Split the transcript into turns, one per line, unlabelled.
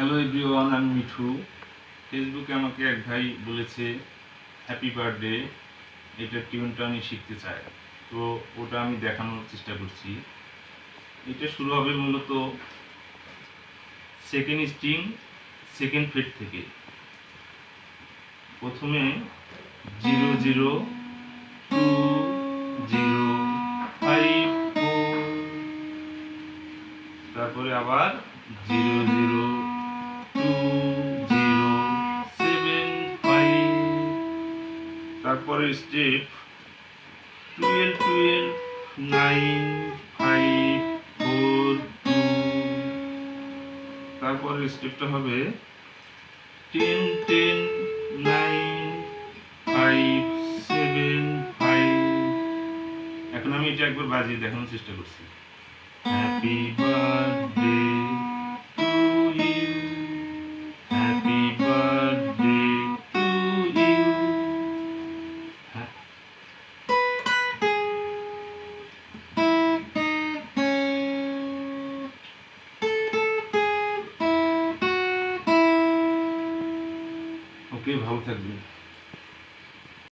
Hello everyone, আমি মিঠু। ফেসবুকে আমাকে এক ভাই বলেছে হ্যাপি বার্থডে, এটা টিউনটা আমি শিখতে চাই। তো ওটা আমি দেখানোর চেষ্টা করছি। এটা শুরু হবে মূলত সেকেন্ড স্ট্রিং সেকেন্ড ফ্রেট থেকে। প্রথমে 0 0 2 0 5 4, তারপরে আবার 0 0 2 0 7 5, তারপরে স্টেপ 12 12 9 5 4 2, তারপরে স্টেপটা হবে 10 10 9 5 7 5। এখন আমি এটা একবার বাজিয়ে দেখানোর চেষ্টা করছি। Happy birthday to you, happy birthday to you. Okay, ভালো থাকবেন।